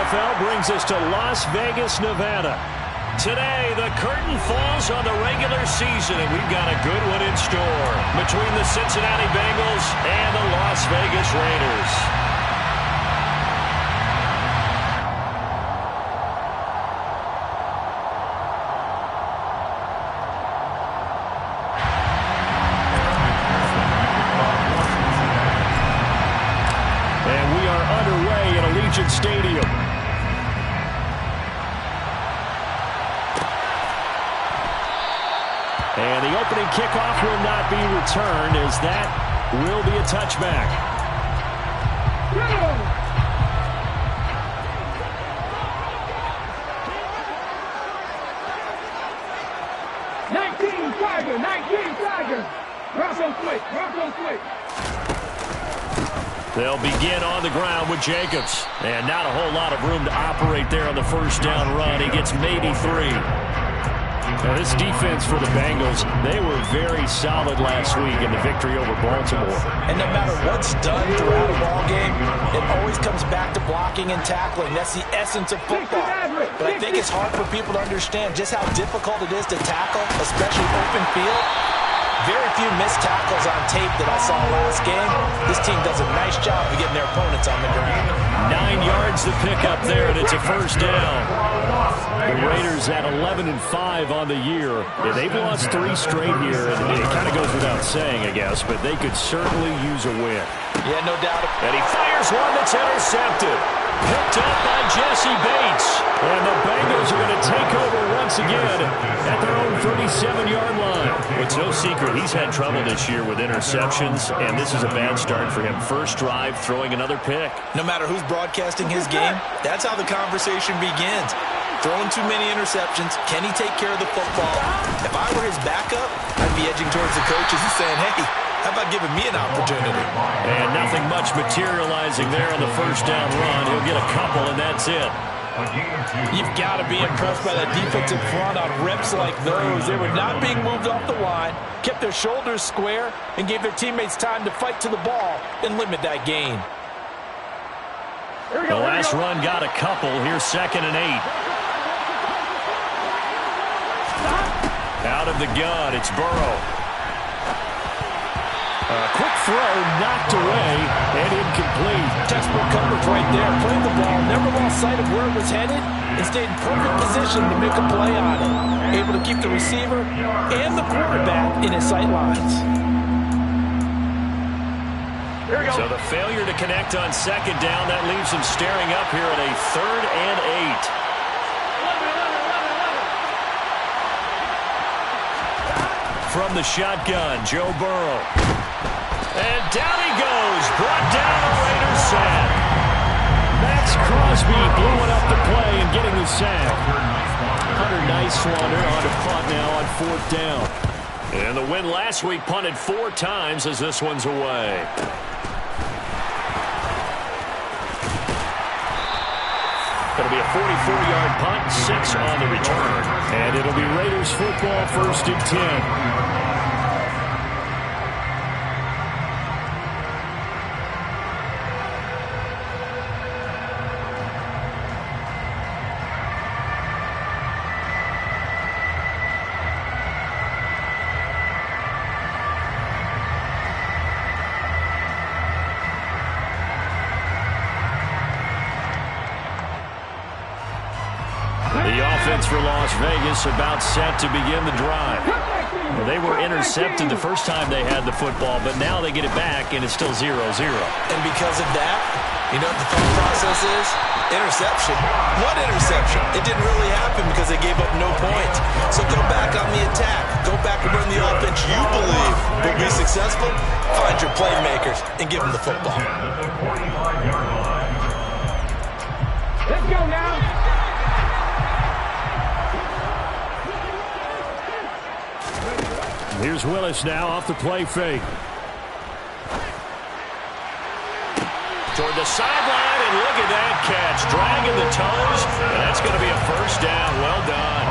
NFL brings us to Las Vegas, Nevada. Today, the curtain falls on the regular season, and we've got a good one in store between the Cincinnati Bengals and the Las Vegas Raiders. Stadium. And the opening kickoff will not be returned, as that will be a touchback. Tiger. Cross quick. They'll begin on the ground with Jacobs. And not a whole lot of room to operate there on the first down run. He gets maybe 3. Now, this defense for the Bengals, they were very solid last week in the victory over Baltimore. And no matter what's done throughout a ball game, it always comes back to blocking and tackling. That's the essence of football. But I think it's hard for people to understand just how difficult it is to tackle, especially open field. Very few missed tackles on tape that I saw last game. This team does a nice job of getting their opponents on the ground. 9 yards to pick up there, and it's a first down. The Raiders at 11-5 on the year. Yeah, they've lost 3 straight here, and it kind of goes without saying, I guess, but they could certainly use a win. Yeah, no doubt. And he fires one that's intercepted. Picked up by Jesse Bates. And the Bengals are going to take over once again at their own 37-yard line. It's no secret he's had trouble this year with interceptions, and this is a bad start for him. First drive, throwing another pick. No matter who's broadcasting his game, that's how the conversation begins. Throwing too many interceptions. Can he take care of the football? If I were his backup, I'd be edging towards the coaches and saying, hey, how about giving me an opportunity? And nothing much materializing there on the first down run. He'll get a couple, and that's it. You've got to be impressed by that defensive front on reps like those. They were not being moved off the line, kept their shoulders square, and gave their teammates time to fight to the ball and limit that gain. The last run got a couple. Here's 2nd and 8. Out of the gun, it's Burrow. Quick throw, knocked away, and incomplete. Textbook coverage right there. Played the ball, never lost sight of where it was headed, and stayed in perfect position to make a play on it. Able to keep the receiver and the quarterback in his sight lines. So the failure to connect on 2nd down, that leaves him staring up here at a 3rd and 8. From the shotgun, Joe Burrow. And down he goes. Brought down a Raiders sack. Max Crosby blowing up the play and getting the sack. Hunter Nicewander on a punt now on 4th down. And the win last week, punted 4 times as this one's away. It'll be a 44-yard punt, 6 on the return. And it'll be Raiders football, 1st and 10. For Las Vegas, about set to begin the drive. They were intercepted the first time they had the football, but now they get it back, and it's still 0-0. And because of that, you know what the thought process is? Interception. What interception? It didn't really happen because they gave up no points. So go back on the attack. Go back and run the offense you believe will be successful. Find your playmakers and give them the football. Let's go now. Here's Willis now off the play fake. Toward the sideline, and look at that catch. Dragging the toes, and that's going to be a first down. Well done.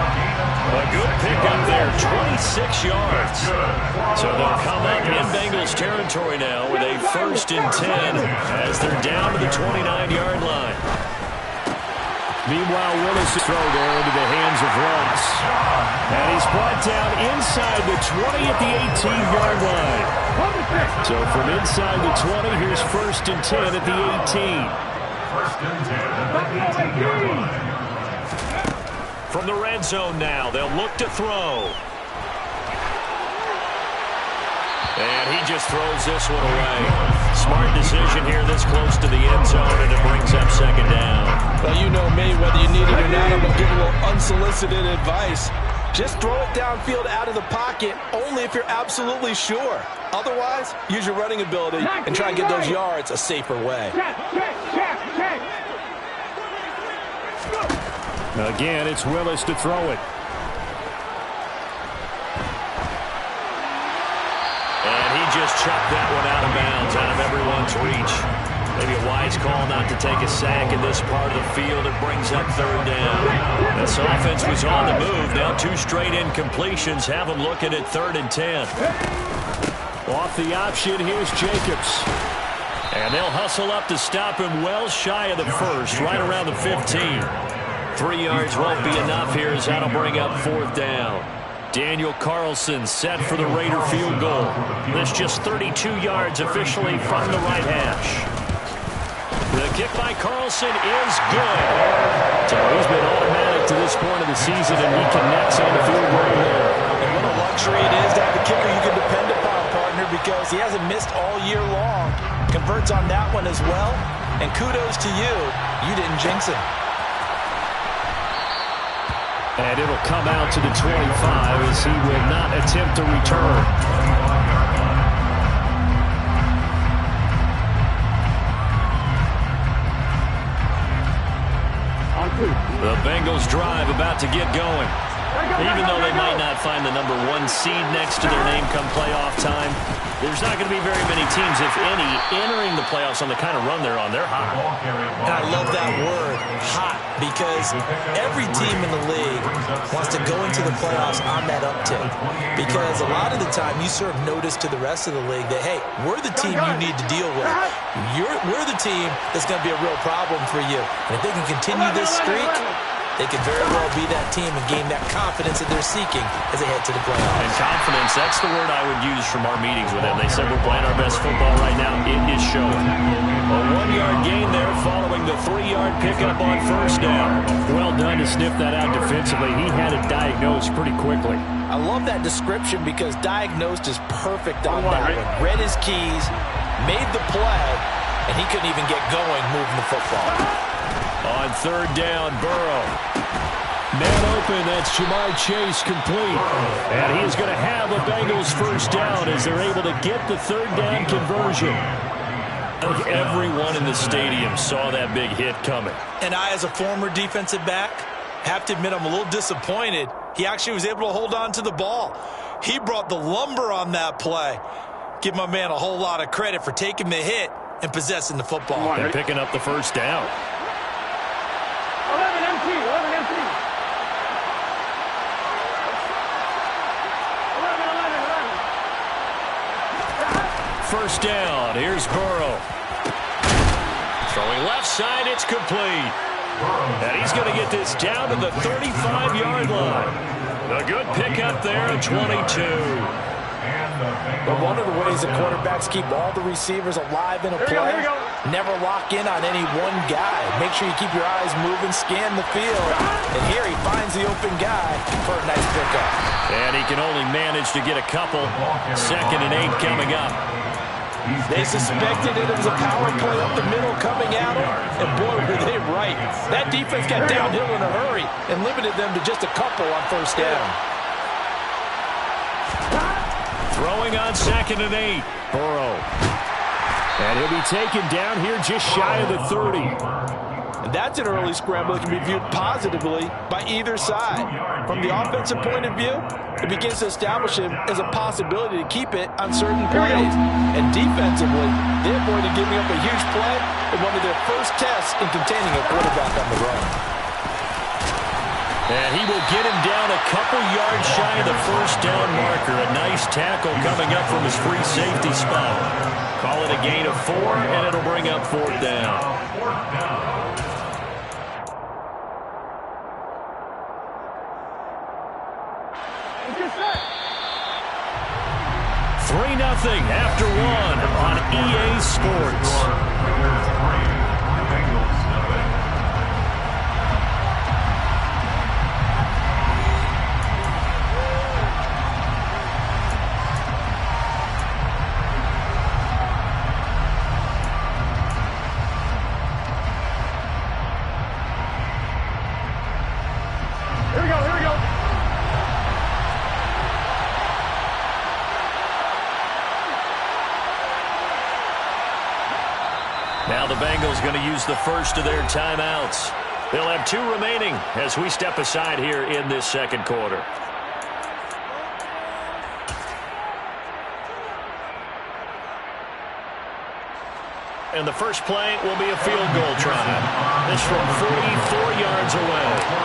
A good pickup there, 26 yards. So they'll come up in Bengals territory now with a 1st and 10 as they're down to the 29-yard line. Meanwhile, Willis is thrown there into the hands of Ross. And he's brought down inside the 20 at the 18-yard line. So from inside the 20, here's 1st and 10 at the 18. From the red zone now, they'll look to throw. And he just throws this one away. Smart decision here this close to the end zone, and it brings up 2nd down. Well, you know me, whether you need it or not, I'm going to give a little unsolicited advice. Just throw it downfield out of the pocket, only if you're absolutely sure. Otherwise, use your running ability and try and get those yards a safer way. Again, it's Willis to throw it. And he just chucked that one out of bounds, out of everyone's reach. Maybe a wise call not to take a sack in this part of the field. It brings up 3rd down. This offense was on the move. Now 2 straight incompletions have them looking at 3rd and 10. Off the option, here's Jacobs. And they'll hustle up to stop him well shy of the 1st, right around the 15. 3 yards won't be enough here as that'll bring up 4th down. Daniel Carlson set for the Raider field goal. This just 32 yards officially from the right hash. The kick by Carlson is good. So he's been automatic to this point of the season, and he connects on the field goal there. And what a luxury it is to have a kicker you can depend upon, partner, because he hasn't missed all year long. Converts on that one as well. And kudos to you. You didn't jinx him. And it'll come out to the 25 as he will not attempt to return. The Bengals drive about to get going. Even though they might not find the number 1 seed next to their name come playoff time, there's not going to be very many teams, if any, entering the playoffs on the kind of run they're on. They're hot. And I love that word, hot, because every team in the league wants to go into the playoffs on that uptick. Because a lot of the time you serve notice to the rest of the league that, hey, we're the team you need to deal with. We're the team that's going to be a real problem for you. And if they can continue this streak, they could very well be that team and gain that confidence that they're seeking as they head to the playoffs. And confidence, that's the word I would use from our meetings with them. They said we're playing our best football right now. It is showing. A 1-yard gain there following the 3-yard pickup on 1st down. Well done to sniff that out defensively. He had it diagnosed pretty quickly. I love that description because diagnosed is perfect on that one. Read his keys, made the play, and he couldn't even get going moving the football. On 3rd down, Burrow. Man open, that's Jamar Chase complete. And he's going to have a Bengals 1st down as they're able to get the 3rd down conversion. I think everyone in the stadium saw that big hit coming. And I, as a former defensive back, have to admit I'm a little disappointed. He actually was able to hold on to the ball. He brought the lumber on that play. Give my man a whole lot of credit for taking the hit and possessing the football. And picking up the 1st down. 1st down. Here's Burrow. Throwing left side. It's complete. And he's going to get this down to the 35-yard line. A good pickup there at 22. But one of the ways the quarterbacks keep all the receivers alive in a play, never lock in on any one guy. Make sure you keep your eyes moving, scan the field. And here he finds the open guy for a nice pickup. And he can only manage to get a couple. 2nd and 8 coming up. They suspected it was a power play up the middle coming at them, and boy, were they right. That defense got downhill in a hurry and limited them to just a couple on 1st down. Throwing on 2nd and 8. Burrow. And he'll be taken down here just shy of the 30. And that's an early scramble that can be viewed positively by either side. From the offensive point of view, it begins to establish him as a possibility to keep it on certain plays. And defensively, they avoided giving up a huge play in one of their first tests in containing a quarterback on the run. And he will get him down a couple yards shy of the 1st down marker. A nice tackle coming up from his free safety spot. Call it a gain of 4, and it'll bring up 4th down. 3-0 after 1 on EA Sports. Now the Bengals going to use the first of their timeouts. They'll have 2 remaining as we step aside here in this second quarter. And the first play will be a field goal try. This from 44 yards away.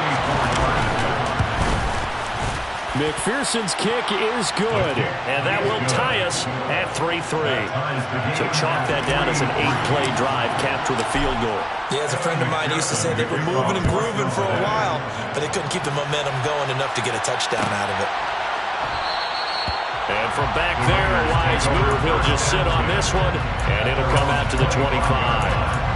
McPherson's kick is good, and that will tie us at 3-3. So chalk that down as an 8-play drive capped with a field goal. Yeah, as a friend of mine used to say, they were moving and grooving for a while, but they couldn't keep the momentum going enough to get a touchdown out of it. And from back there, a wise move. He'll just sit on this one, and it'll come out to the 25.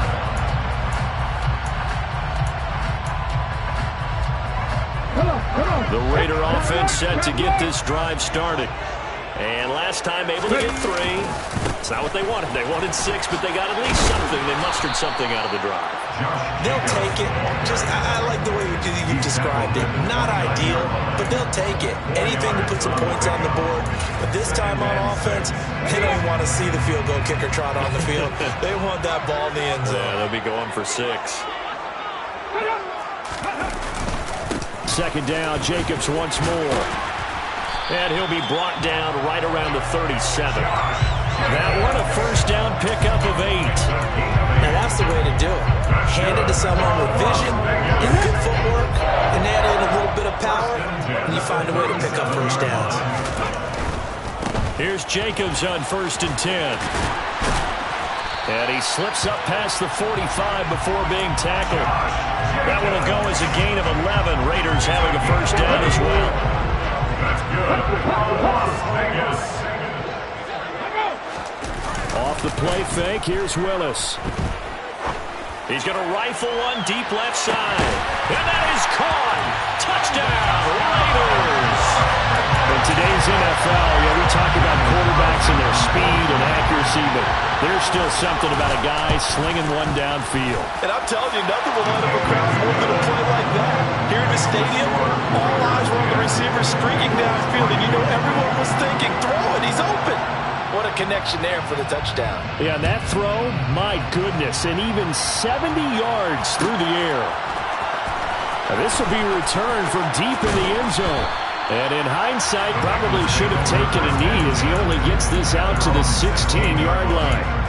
The Raider offense set to get this drive started. And last time able to get 3. It's not what they wanted. They wanted 6, but they got at least something. They mustered something out of the drive. They'll take it. I like the way you described it. Not ideal, but they'll take it. Anything to put some points on the board. But this time on offense, they don't want to see the field goal kicker trot on the field. They want that ball in the end zone. Yeah, they'll be going for 6. Second down, Jacobs once more. And he'll be brought down right around the 37. That one, a first down pickup of 8. Now that's the way to do it. Hand it to someone with vision and good footwork, and add in a little bit of power, and you find a way to pick up first downs. Here's Jacobs on 1st and 10. And he slips up past the 45 before being tackled. That one will go as a gain of 11. Raiders having a first down as well. Off the play fake, here's Willis. He's going to rifle one deep left side. And that is caught. Touchdown, Raiders. In today's NFL, we talk about quarterbacks and their speed and accuracy, but there's still something about a guy slinging one downfield. And I'm telling you, nothing will light up a crowd more than a play like that. Here in the stadium, all eyes were on the receiver streaking downfield, and you know everyone was thinking, throw it, he's open. What a connection there for the touchdown. Yeah, and that throw, my goodness, and even 70 yards through the air. Now this will be returned from deep in the end zone. And in hindsight, probably should have taken a knee as he only gets this out to the 16-yard line.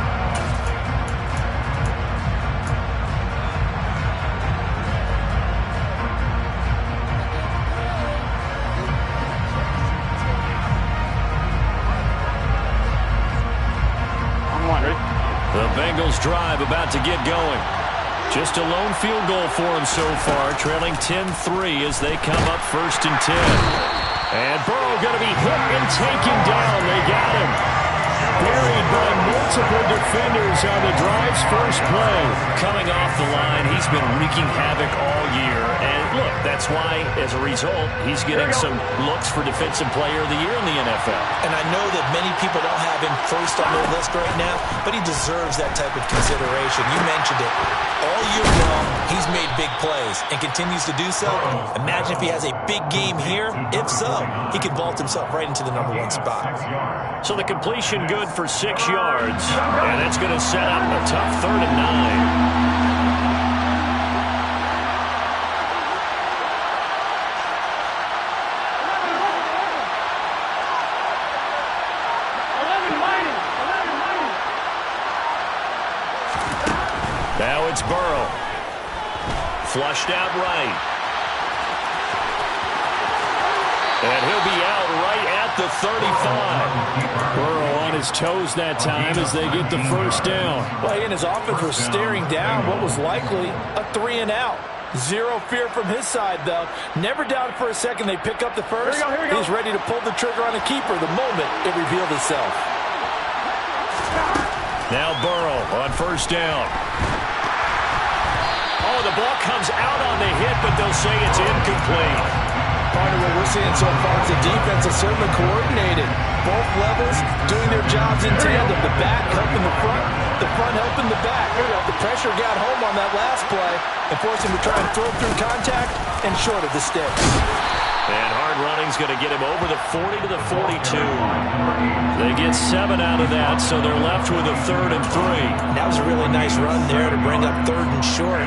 The Bengals drive about to get going. Just a lone field goal for him so far, trailing 10-3 as they come up 1st and 10. And Burrow going to be hit and taken down. They got him. Buried by multiple defenders on the drive's first play. Coming off the line, he's been wreaking havoc all year. And look, that's why, as a result, he's getting some looks for Defensive Player of the Year in the NFL. And I know that many people don't have him first on their list right now, but he deserves that type of consideration. You mentioned it. All year long, he's made big plays and continues to do so. Imagine if he has a big game here. If so, he could vault himself right into the #1 spot. So the completion good for 6 yards, and that's going to set up a tough 3rd and 9. Now it's Burrow. Flushed out right. And he'll be out right at the 35. Burrow on his toes that time as they get the first down. Well, he and his offense were staring down what was likely a 3 and out. Zero fear from his side, though. Never doubted for a second they pick up the first. Here we go. He's ready to pull the trigger on a keeper the moment it revealed itself. Now Burrow on first down. Oh, the ball comes out on the hit, but they'll say it's incomplete. Partner, what we're seeing so far is the defense is certainly coordinated. Both levels doing their jobs in tandem. The back helping the front helping the back. The pressure got home on that last play and forced him to try and throw through contact and short of the sticks. And hard running's going to get him over the 40 to the 42. They get 7 out of that, so they're left with a 3rd and 3. That was a really nice run there to bring up 3rd and short.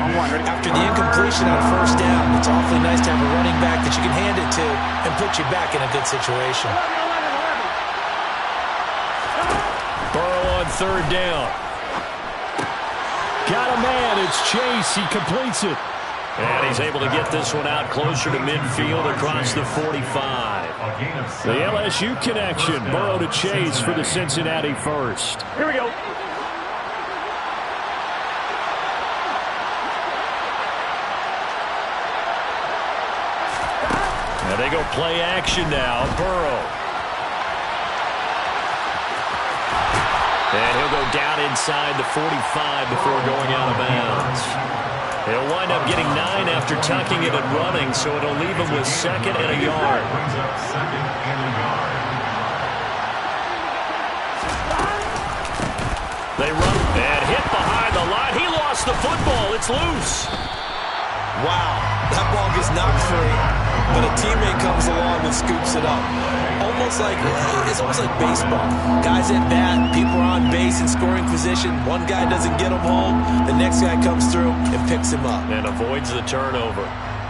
After the incompletion on first down, it's awfully nice to have a running back that you can hand it to and put you back in a good situation. Burrow on 3rd down. Got a man. It's Chase. He completes it. And he's able to get this one out closer to midfield across the 45. The LSU connection. Burrow to Chase for the Cincinnati first. Here we go. And they go play action now. Burrow. And he'll go down inside the 45 before going out of bounds. He'll wind up getting 9 after tucking it and running, so it'll leave him with 2nd and a yard. They run and hit behind the line. He lost the football. It's loose. Wow, that ball gets knocked free, but a teammate comes along and scoops it up. It's almost like baseball. Guys at bat, people are on base in scoring position. One guy doesn't get him home. The next guy comes through and picks him up. And avoids the turnover.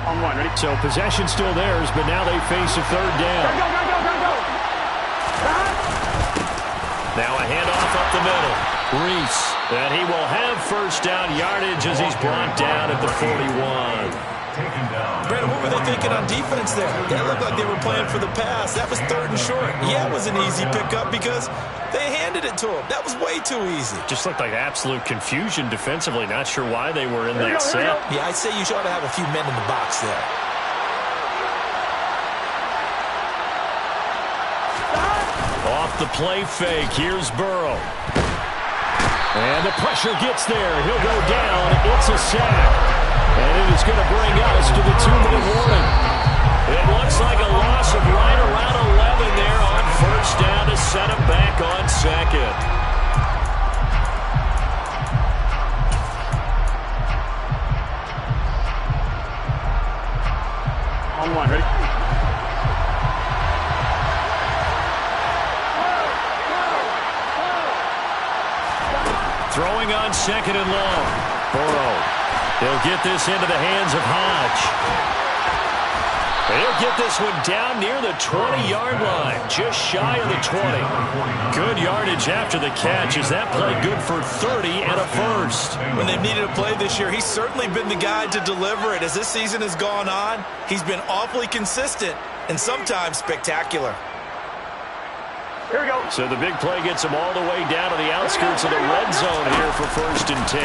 On one, ready? So possession's still theirs, but now they face a 3rd down. Go. Now a handoff up the middle. Reese. And he will have first down yardage as he's brought down at the 41. Brandon, what were they thinking on defense there? They looked like they were playing for the pass. That was 3rd and short. Yeah, it was an easy pickup because they handed it to him. That was way too easy. Just looked like absolute confusion defensively. Not sure why they were in that set. Yeah, I'd say you ought to have a few men in the box there. Off the play fake. Here's Burrow. And the pressure gets there. He'll go down. It's a sack. And it is going to bring us to the 2-minute warning. It looks like a loss of right around 11 there on first down to set him back on 2nd. On one, ready? Throwing on 2nd and long. Burrow. He'll get this into the hands of Hodge. He'll get this one down near the 20-yard line, just shy of the 20. Good yardage after the catch. Is that play good for 30 and a first? When they've needed a play this year, he's certainly been the guy to deliver it. As this season has gone on, he's been awfully consistent and sometimes spectacular. Here we go. So the big play gets them all the way down to the outskirts of the red zone here for 1st and 10.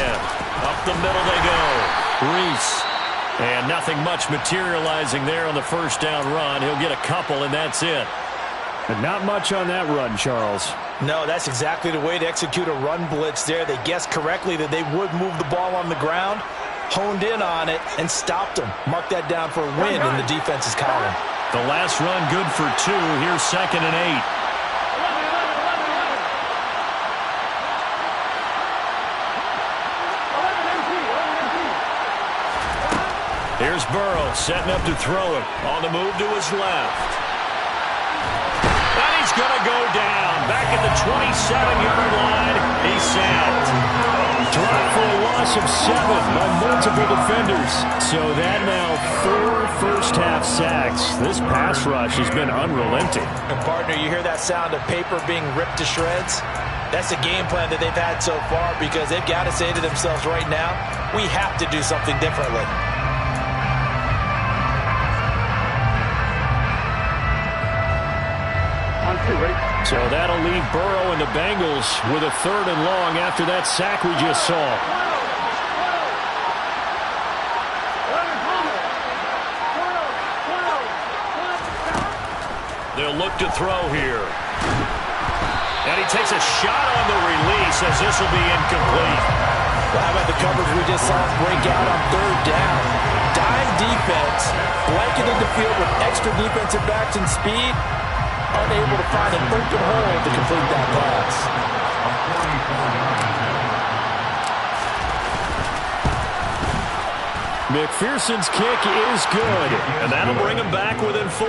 Up the middle they go. Reese. And nothing much materializing there on the first down run. He'll get a couple, and that's it. But not much on that run, Charles. No, that's exactly the way to execute a run blitz there. They guessed correctly that they would move the ball on the ground, honed in on it, and stopped them. Mark that down for a win in the defense's column. The last run good for 2. Here's 2nd and 8. Here's Burrow setting up to throw it. On the move to his left. And he's going to go down. Back at the 27-yard line. He's sacked. Dropped for a loss of 7 by multiple defenders. So that now 4 first-half sacks. This pass rush has been unrelenting. And partner, you hear that sound of paper being ripped to shreds? That's the game plan that they've had so far because they've got to say to themselves right now, we have to do something differently. So that'll leave Burrow and the Bengals with a 3rd and long after that sack we just saw. look to throw here. And he takes a shot on the release as this will be incomplete. Well, how about the coverage we just saw break out on third down? Dime defense, blanketed the field with extra defensive backs and speed, unable to find an open hole to complete that pass. McPherson's kick is good, and that'll bring him back within 4.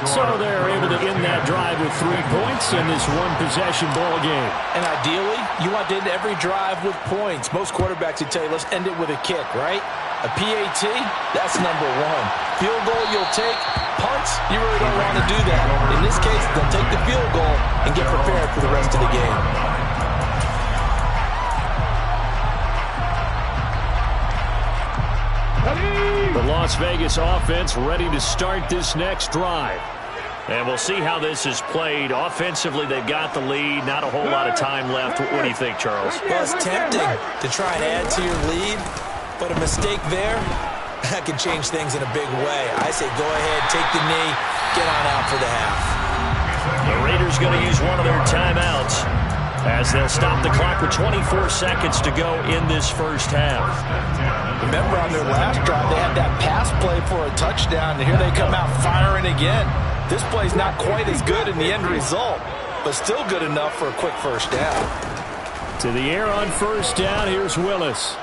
So they're able to end that drive with 3 points in this one-possession ball game. And ideally, you want to end every drive with points. Most quarterbacks would tell you, let's end it with a kick, right? A PAT, that's number 1. Field goal, you'll take. Punts, you really don't want to do that. In this case, they'll take the field goal and get prepared for the rest of the game. The Las Vegas offense ready to start this next drive. And we'll see how this is played. Offensively, they've got the lead. Not a whole lot of time left. What do you think, Charles? Well, it's tempting to try and add to your lead, but a mistake there, that can change things in a big way. I say go ahead, take the knee, get on out for the half. The Raiders going to use one of their timeouts as they'll stop the clock with 24 seconds to go in this first half. Remember on their last drive, they had that pass play for a touchdown, and here they come out firing again. This play's not quite as good in the end result, but still good enough for a quick first down. To the air on first down, here's Willis.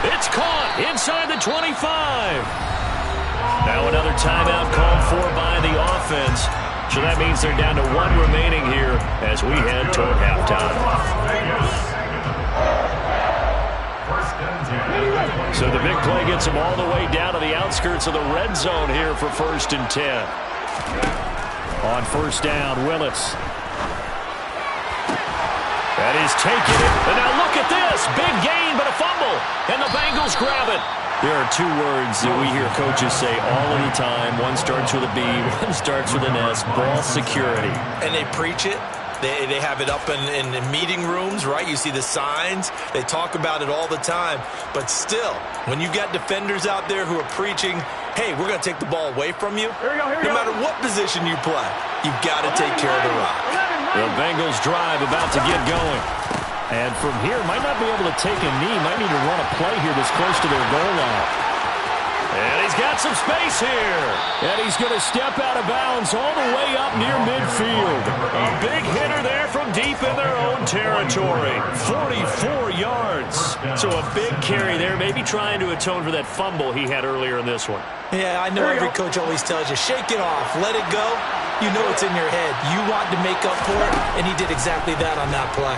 It's caught inside the 25. Now another timeout called for by the offense. So that means they're down to 1 remaining here as we head toward halftime. So the big play gets them all the way down to the outskirts of the red zone here for 1st and 10. On first down, Willis. That is taking it. And now look at this. Big gain, but a fumble. And the Bengals grab it. There are 2 words that we hear coaches say all of the time. One starts with a B, one starts with an S. Ball security. And they preach it. They have it up in meeting rooms, right? You see the signs. They talk about it all the time. But still, when you've got defenders out there who are preaching, hey, we're going to take the ball away from you, no matter what position you play, you've got to take care of the rock. The Bengals drive about to get going. And from here, might not be able to take a knee. Might need to run a play here this close to their goal line. And he's got some space here. And he's going to step out of bounds all the way up near midfield. A big hitter there from deep in their own territory. 44 yards. So a big carry there, maybe trying to atone for that fumble he had earlier in this one. Yeah, I know every coach always tells you, shake it off, let it go. You know it's in your head. You want to make up for it, and he did exactly that on that play.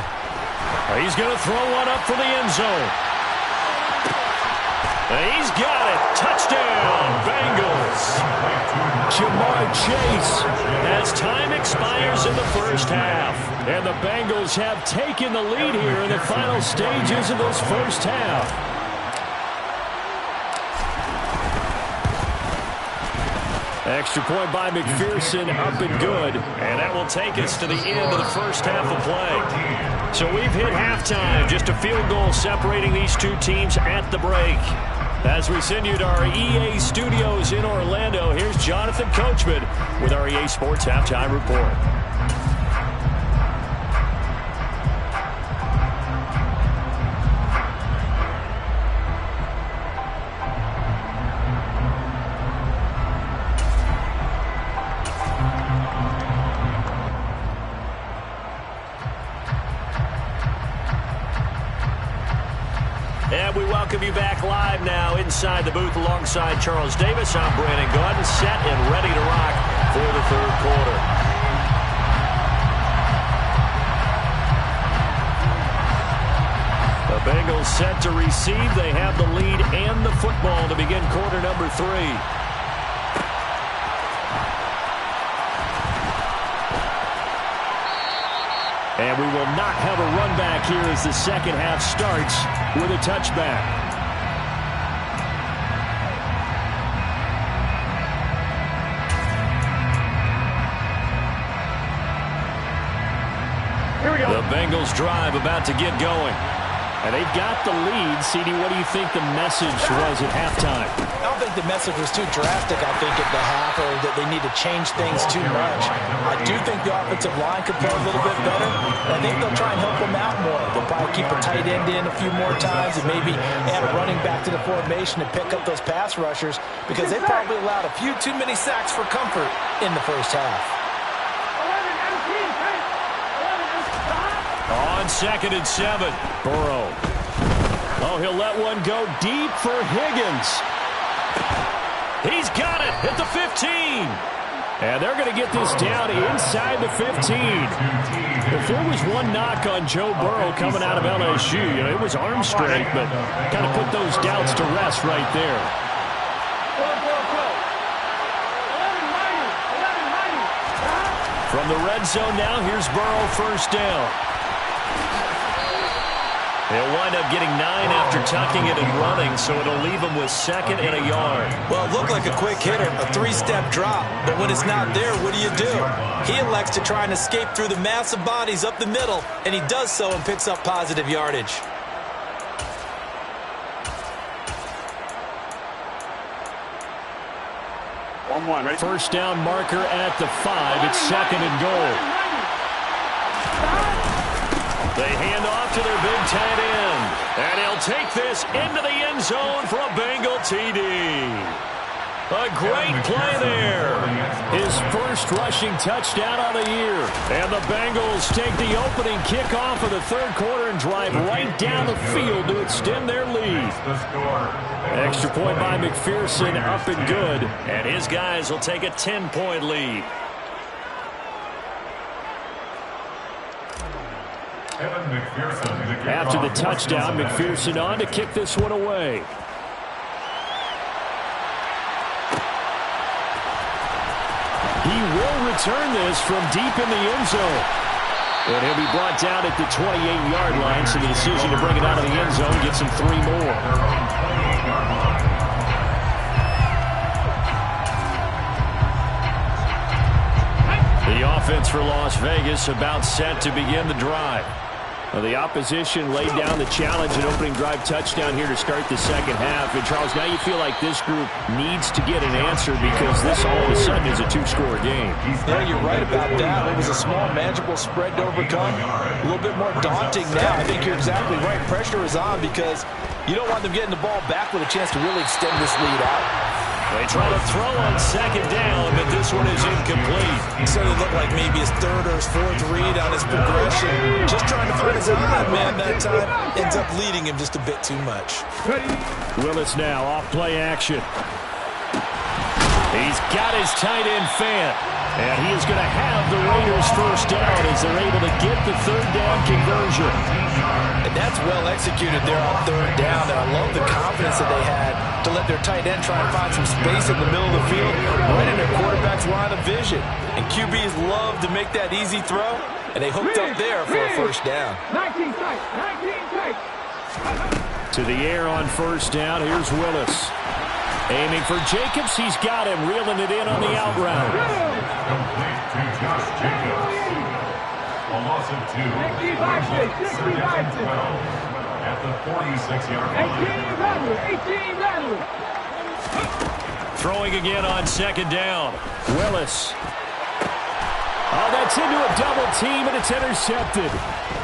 He's going to throw one up for the end zone. He's got it. Touchdown, Bengals. Jamar Chase as time expires in the first half. And the Bengals have taken the lead here in the final stages of this first half. Extra point by McPherson, up and good. And that will take us to the end of the first half of play. So we've hit halftime. Just a field goal separating these 2 teams at the break. As we send you to our EA studios in Orlando, here's Jonathan Coachman with our EA Sports Halftime Report. And we welcome you back live now inside the booth alongside Charles Davis. I'm Brandon Gaudin, set and ready to rock for the 3rd quarter. The Bengals set to receive. They have the lead and the football to begin quarter number 3. And we will not have a run back here as the second half starts with a touchback. Here we go. The Bengals drive about to get going. And they've got the lead. CD, what do you think the message was at halftime? I don't think the message was too drastic, I think, at the half, or that they need to change things too much. I do think the offensive line could play a little bit better. I think they'll try and help them out more. They'll probably keep a tight end in a few more times and maybe add a running back to the formation and pick up those pass rushers, because they probably allowed a few too many sacks for comfort in the first half. On 2nd and 7. Burrow. Oh, he'll let one go deep for Higgins. He's got it at the 15. And they're going to get this down inside the 15. If there was one knock on Joe Burrow coming out of LSU, it was arm strength, but kind of put those doubts to rest right there. From the red zone now, here's Burrow, first down. They'll wind up getting 9 after tucking it and running, so it'll leave them with 2nd and a yard. Well, it looked like a quick hitter, a 3-step drop, but when it's not there, what do? He elects to try and escape through the massive bodies up the middle, and he does so and picks up positive yardage. Ready? First down marker at the 5. It's 2nd and goal. They hand off to their big tight end. And he'll take this into the end zone for a Bengal TD. A great play there. His first rushing touchdown of the year. And the Bengals take the opening kickoff of the third quarter and drive right down the field to extend their lead. Extra point by McPherson, up and good. And his guys will take a 10-point lead. After the touchdown, McPherson on to kick this one away. He will return this from deep in the end zone. And he'll be brought down at the 28-yard line, so the decision to bring it out of the end zone gets him 3 more. The offense for Las Vegas about set to begin the drive. Well, the opposition laid down the challenge and opening drive touchdown here to start the second half. And, Charles, now you feel like this group needs to get an answer because this all of a sudden is a 2-score game. Yeah, you're right about that. It was a small, manageable spread to overcome. A little bit more daunting now. I think you're exactly right. Pressure is on because you don't want them getting the ball back with a chance to really extend this lead out. They try to throw on 2nd down, but this one is incomplete. So it looked like maybe his 3rd or his 4th read on his progression. Just trying to find his outlet man that time. Ends up leading him just a bit too much. Willis now off play action. He's got his tight end Fant. And he is going to have the Raiders first down as they're able to get the 3rd down conversion. And that's well executed there on 3rd down. And I love the confidence that they had to let their tight end try and find some space in the middle of the field, right in their quarterback's line of vision. And QBs love to make that easy throw, and they hooked up there for a first down. 19 tight. To the air on first down, here's Willis. Aiming for Jacobs, he's got him, reeling it in on the out route. A loss of 2. At the 46-yard line. Throwing again on 2nd down. Willis. Oh, that's into a double team, and it's intercepted.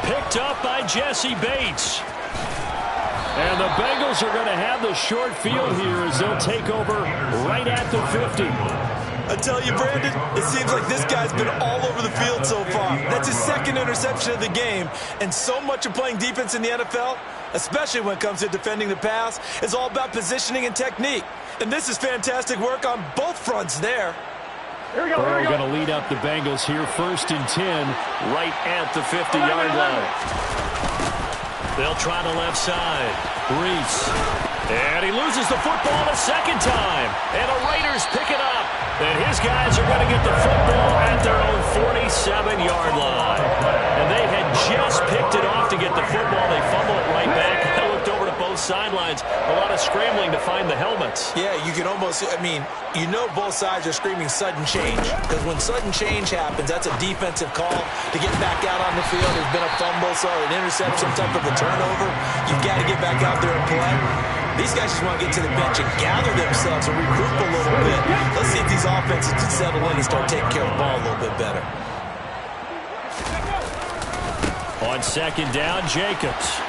Picked up by Jesse Bates. And the Bengals are going to have the short field here as they'll take over right at the 50. I tell you, Brandon, it seems like this guy's been all over the field so far. That's his 2nd interception of the game. And so much of playing defense in the NFL, especially when it comes to defending the pass, is all about positioning and technique. And this is fantastic work on both fronts there. Here we go. Burrow going to lead up the Bengals here, 1st and 10. Right at the 50-yard line. They'll try the left side. Reese. And he loses the football a 2nd time. And the Raiders pick it up. And his guys are going to get the football at their own 47-yard line. And they had just picked it off to get the football. They fumble it right back. I looked over to both both sidelines. A lot of scrambling to find the helmets. Yeah, you can almost, you know both sides are screaming sudden change. Because when sudden change happens, that's a defensive call to get back out on the field. There's been a fumble, so an interception, some type of a turnover. You've got to get back out there and play. These guys just want to get to the bench and gather themselves and regroup a little bit. Let's see if these offenses can settle in and start taking care of the ball a little bit better. On second down, Jacobs.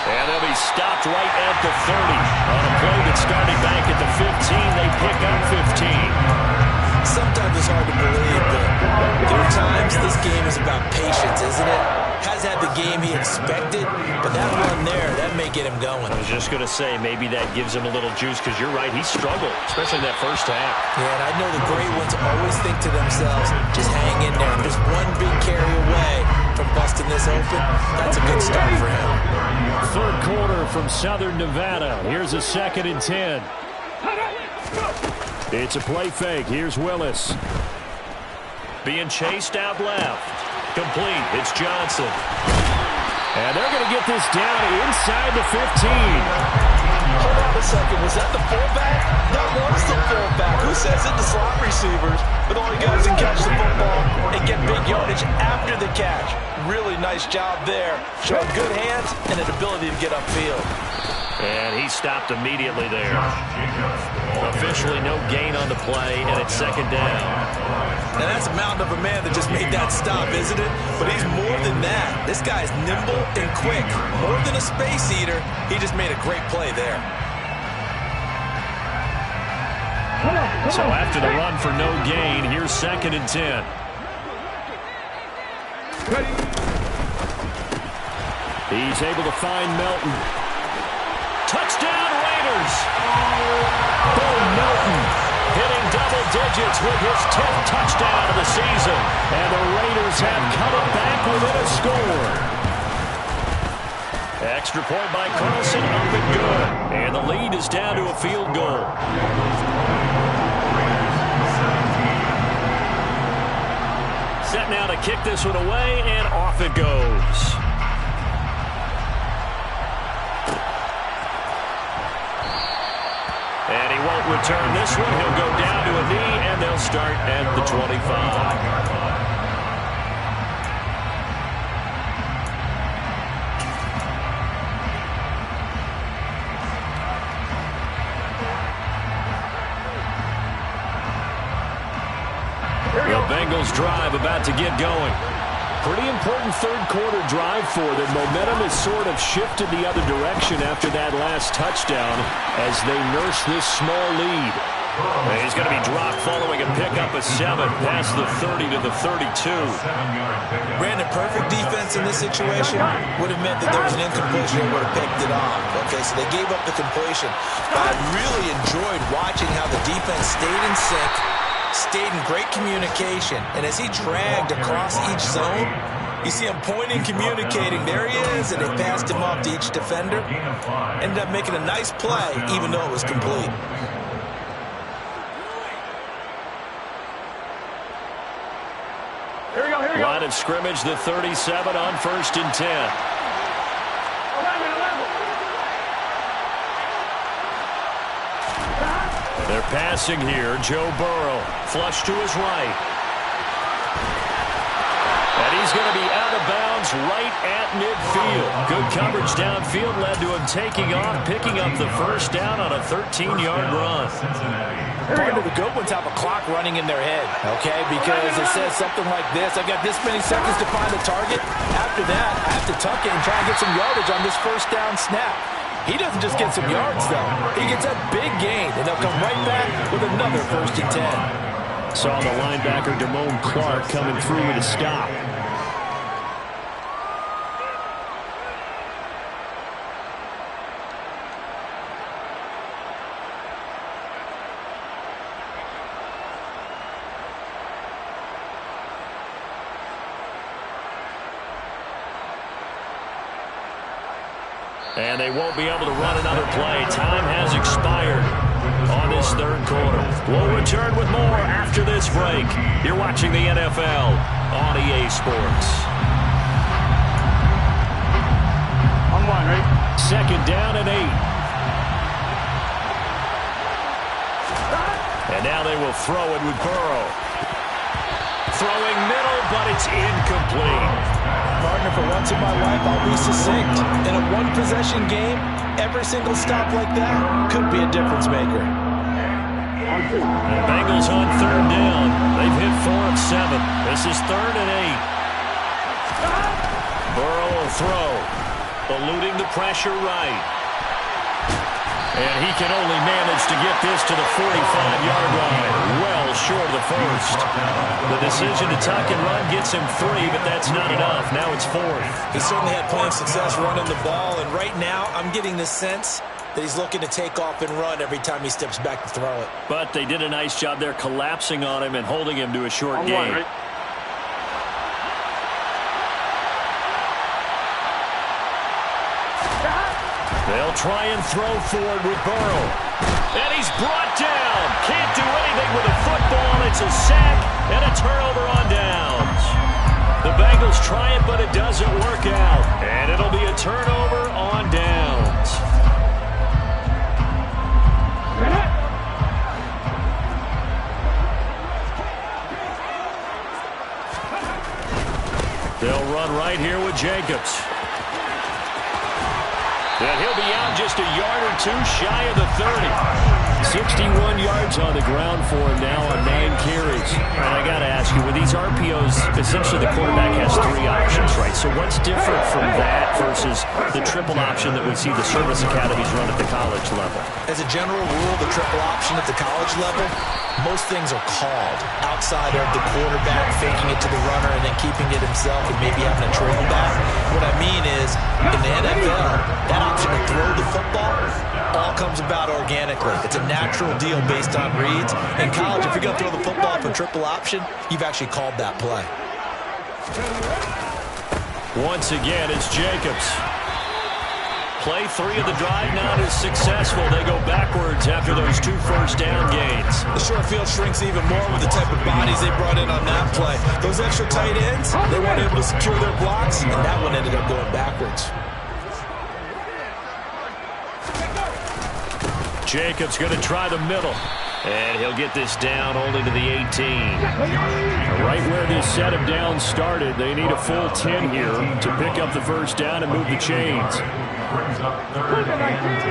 And they'll be stopped right at the 30. On a play that started back at the 15, they pick up 15. Sometimes it's hard to believe, but there are times this game is about patience, isn't it? Has had the game he expected, but that run there, that may get him going. I was just going to say, maybe that gives him a little juice, because you're right, he struggled, especially in that first half. Yeah, and I know the great ones always think to themselves, just hang in there. Just one big carry away from busting this open. That's a good start for him. Third quarter from Southern Nevada. Here's a 2nd and 10. It's a play fake. Here's Willis. Being chased out left. Complete. It's Johnson. And they're going to get this down inside the 15. Hold on a second. Was that the fullback? That was the fullback. Who says it? The slot receivers. But all you guys can catch the football and get big yardage after the catch. Really nice job there. Showing good hands and an ability to get upfield. And he stopped immediately there. Officially no gain on the play, and it's 2nd down. Now that's a mountain of a man that just made that stop, isn't it? But he's more than that. This guy's nimble and quick. More than a space eater, he just made a great play there. So after the run for no gain, here's 2nd and 10. He's able to find Melton. Touchdown, Raiders! Bo Melton hitting double digits with his 10th touchdown of the season. And the Raiders have cut it back within a score. Extra point by Carlson, up and good. And the lead is down to a field goal. Set now to kick this one away, and off it goes. And he won't return this one. He'll go down to a knee, and they'll start at the 25. The Bengals drive about to get going. Pretty important third quarter drive for them. Momentum has sort of shifted the other direction after that last touchdown as they nurse this small lead. And he's going to be dropped following a pickup of 7 past the 30 to the 32. Brandon, perfect defense in this situation would have meant that there was an incompletion and would have picked it off. Okay, so they gave up the completion. But I really enjoyed watching how the defense stayed in sync, stayed in great communication, and as he dragged across each zone, you see him pointing, communicating. There he is, and they passed him off to each defender. Ended up making a nice play, even though it was complete. Here we go, here we go. Line of scrimmage, the 37 on 1st and 10. 11. They're passing here. Joe Burrow, flush to his right. And he's going to be out of bounds right at midfield. Good coverage downfield led to him taking off, picking up the first down on a 13-yard run. Part of the good ones have a clock running in their head, okay? Because it says something like this: I got this many seconds to find the target. After that, I have to tuck in and try and get some yardage on this first down snap. He doesn't just get some yards, though. He gets a big gain, and they'll come right back with another 1st and 10. Saw the linebacker, Damone Clark, coming through with a stop. And they won't be able to run another play. Time has expired on this third quarter. We'll return with more after this break. You're watching the NFL on EA Sports. On 1, ready? second down and 8. And now they will throw it with Burrow. Throwing middle, but it's incomplete. Partner, for once in my life, I'll be succinct. In a one-possession game, every single stop like that could be a difference maker. The Bengals on third down. They've hit 4 of 7. This is 3rd and 8. Burrow will throw. Eluding the pressure right. And he can only manage to get this to the 45-yard line. Well short of the first. The decision to tuck and run gets him 3, but that's not enough. Now it's 4th. He certainly had plenty of success running the ball, and right now I'm getting the sense that he's looking to take off and run every time he steps back to throw it. But they did a nice job there collapsing on him and holding him to a short gain. Right? They'll try and throw forward with Burrow. And he's brought down. Can't do anything with a football. It's a sack and a turnover on downs. The Bengals try it, but it doesn't work out. And it'll be a turnover on downs. They'll run right here with Jacobs. And he'll be out just a yard or two shy of the 30. 61 yards on the ground for him now on 9 carries. And I got to ask you, with these RPOs, essentially the quarterback has 3 options, right? So what's different from that versus the triple option that we see the service academies run at the college level? As a general rule, the triple option at the college level, most things are called outside of the quarterback faking it to the runner and then keeping it himself and maybe having a trail back. What I mean is, in the NFL, that option to throw the football all comes about organically. It's a natural deal based on reads. In college, if you're going to throw the football for triple option, you've actually called that play. Once again, it's Jacobs. Play 3 of the drive not as successful. They go backwards after those 2 first down gains. The short field shrinks even more with the type of bodies they brought in on that play. Those extra tight ends, they weren't able to secure their blocks, and that one ended up going backwards. Jacobs going to try the middle. And he'll get this down only to the 18. Right where this set of downs started, they need a full 10 here to pick up the first down and move the chains. Brings up 3rd and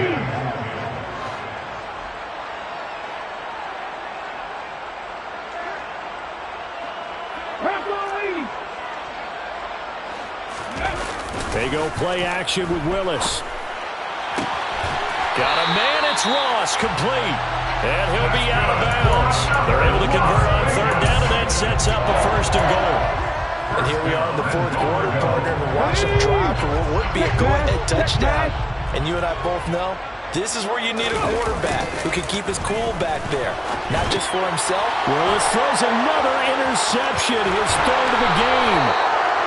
10. They go play action with Willis. Got a man, it's Ross, complete. And he'll be out of bounds. They're able to convert on 3rd down, and that sets up a 1st and goal. And here we are in the 4th quarter, partner, and watch them drive for what would be a go-ahead touchdown. And you and I both know this is where you need a quarterback who can keep his cool back there, not just for himself. Willis throws another interception, his 3rd of the game.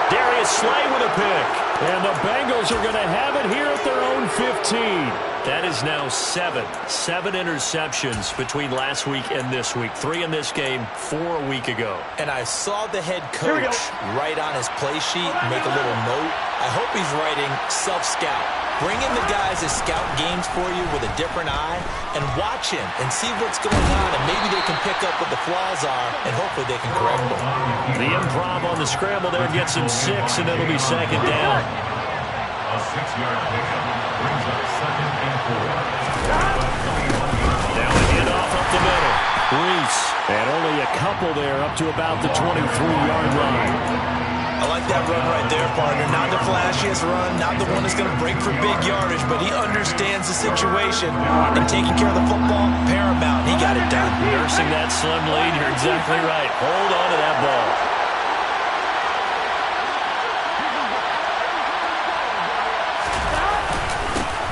Darius Slay with a pick. And the Bengals are going to have it here at their own 15. That is now 7 interceptions between last week and this week. 3 in this game, 4 a week ago. And I saw the head coach write on his play sheet, make a little note. I hope he's writing self-scout. Bring in the guys that scout games for you with a different eye and watch him and see what's going on, and maybe they can pick up what the flaws are, and hopefully they can correct them. The improv on the scramble there gets him 6, and it'll be 2nd down. A 6-yard pickup brings up 2nd and 4. Now a handoff up the middle. Reese, and only a couple there up to about the 23-yard line. I like that run right there, partner. Not the flashiest run, not the one that's going to break for big yardage, but he understands the situation, and taking care of the football, paramount. He got it done. Nursing that slim lead, you're exactly right. Hold on to that ball.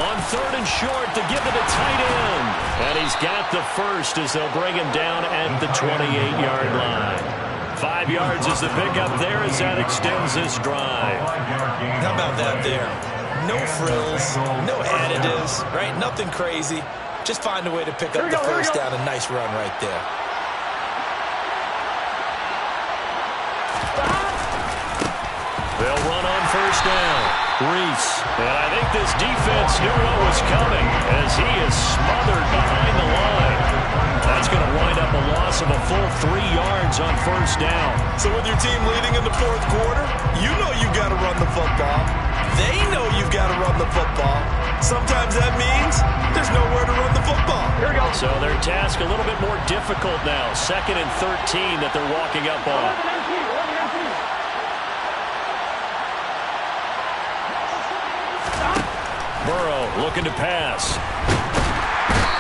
On 3rd and short to give it a tight end. And he's got the first as they'll bring him down at the 28-yard line. 5 yards is the pickup there as that extends this drive. How about that there? No frills, no additives, right? Nothing crazy. Just find a way to pick up the first down. A nice run right there. They'll run on 1st down. Reese. And I think this defense knew what was coming as he is smothered behind the line. That's going to wind up a loss of a full 3 yards on first down. So with your team leading in the fourth quarter, you know you've got to run the football. They know you've got to run the football. Sometimes that means there's nowhere to run the football. Here we go. So their task a little bit more difficult now. 2nd and 13 that they're walking up on. Burrow looking to pass.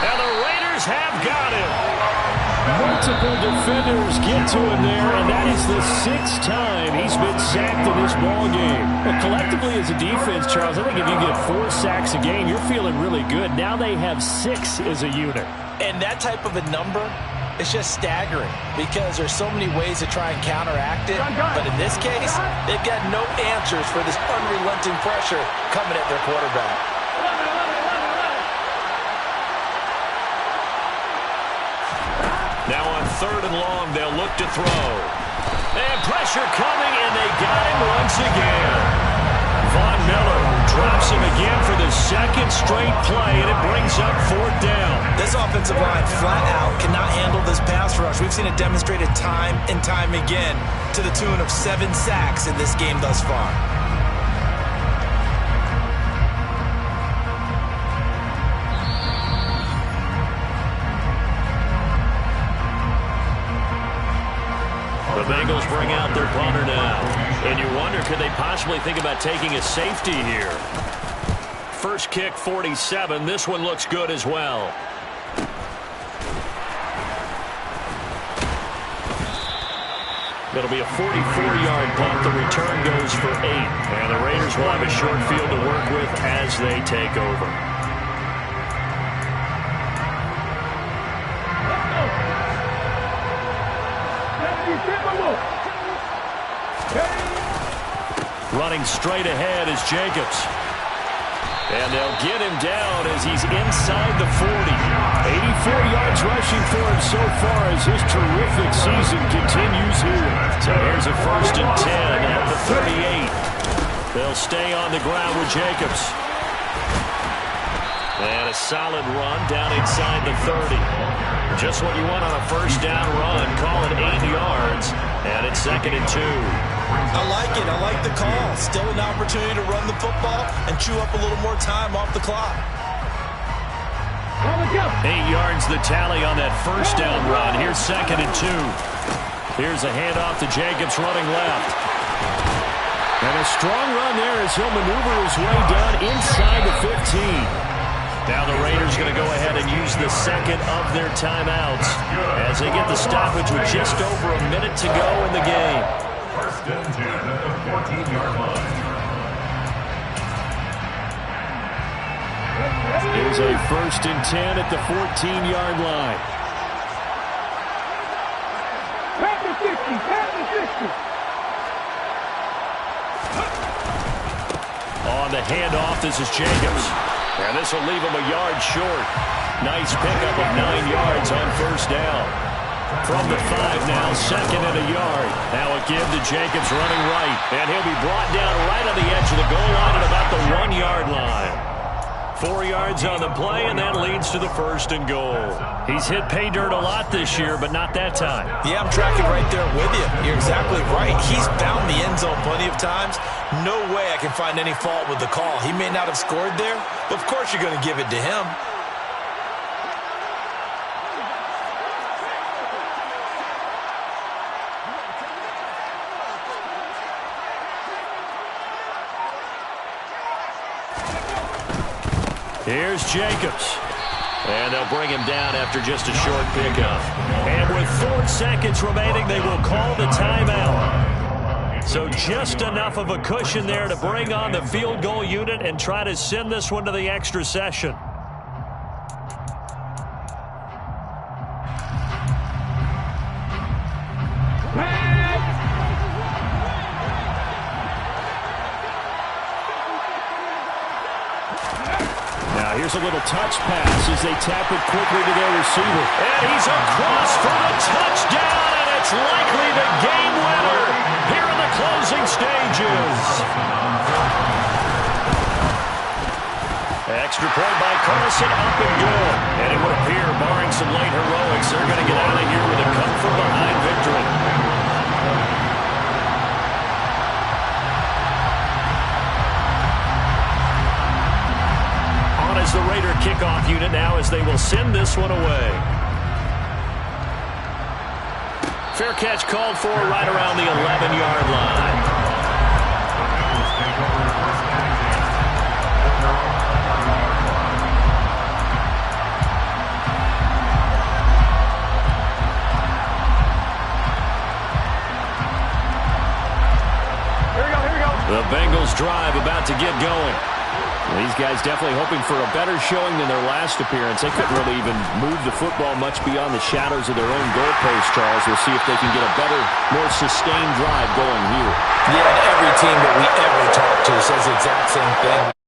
And the Raiders have got him. Multiple defenders get to him there, and that is the 6th time he's been sacked in this ballgame. But collectively as a defense, Charles, I think if you get 4 sacks a game, you're feeling really good. Now they have 6 as a unit. And that type of a number is just staggering because there's so many ways to try and counteract it. But in this case, they've got no answers for this unrelenting pressure coming at their quarterback. Now on 3rd and long, they'll look to throw. And pressure coming, and they got him once again. Von Miller drops him again for the 2nd straight play, and it brings up 4th down. This offensive line flat out cannot handle this pass rush. We've seen it demonstrated time and time again to the tune of 7 sacks in this game thus far. The Bengals bring out their punter now. And you wonder, could they possibly think about taking a safety here? First kick, 47. This one looks good as well. It'll be a 44-yard punt. The return goes for 8. And the Raiders will have a short field to work with as they take over. Running straight ahead is Jacobs. And they'll get him down as he's inside the 40. 84 yards rushing for him so far as his terrific season continues here. So here's a 1st and 10 at the 38. They'll stay on the ground with Jacobs. And a solid run down inside the 30. Just what you want on a 1st down run. Call it 8 yards. And it's 2nd and 2. I like it. I like the call. Still an opportunity to run the football and chew up a little more time off the clock. 8 yards the tally on that 1st down run. Here's 2nd and 2. Here's a handoff to Jacobs running left. And a strong run there as he'll maneuver his way down inside the 15. Now the Raiders going to go ahead and use the 2nd of their timeouts as they get the stoppage with just over a minute to go in the game. 1st and 10 at the 14-yard line. Here's a 1st and 10 at the 14-yard line. Pass the 60, pass the 60. On the handoff, this is Jacobs. And this will leave him a yard short. Nice pickup of 9 yards on 1st down. From the 5 now, 2nd and a yard. Now a give to Jacobs running right. And he'll be brought down right on the edge of the goal line at about the 1-yard line. 4 yards on the play, and that leads to the 1st and goal. He's hit pay dirt a lot this year, but not that time. Yeah, I'm tracking right there with you. You're exactly right. He's found the end zone plenty of times. No way I can find any fault with the call. He may not have scored there, but of course you're going to give it to him. Here's Jacobs. And they'll bring him down after just a short pickup. And with 4 seconds remaining, they will call the timeout. So just enough of a cushion there to bring on the field goal unit and try to send this one to the extra session. Here's a little touch pass as they tap it quickly to their receiver. And he's across for the touchdown, and it's likely the game winner here in the closing stages. Extra point by Carlson, up and good. And it would appear, barring some late heroics, they're going to get out of here with a come-from-behind victory. On as the Raider kickoff unit now as they will send this one away. Fair catch called for right around the 11-yard line. The Bengals drive about to get going. These guys definitely hoping for a better showing than their last appearance. They couldn't really even move the football much beyond the shadows of their own goalpost, Charles. We'll see if they can get a better, more sustained drive going here. Yeah, and every team that we ever talk to says the exact same thing.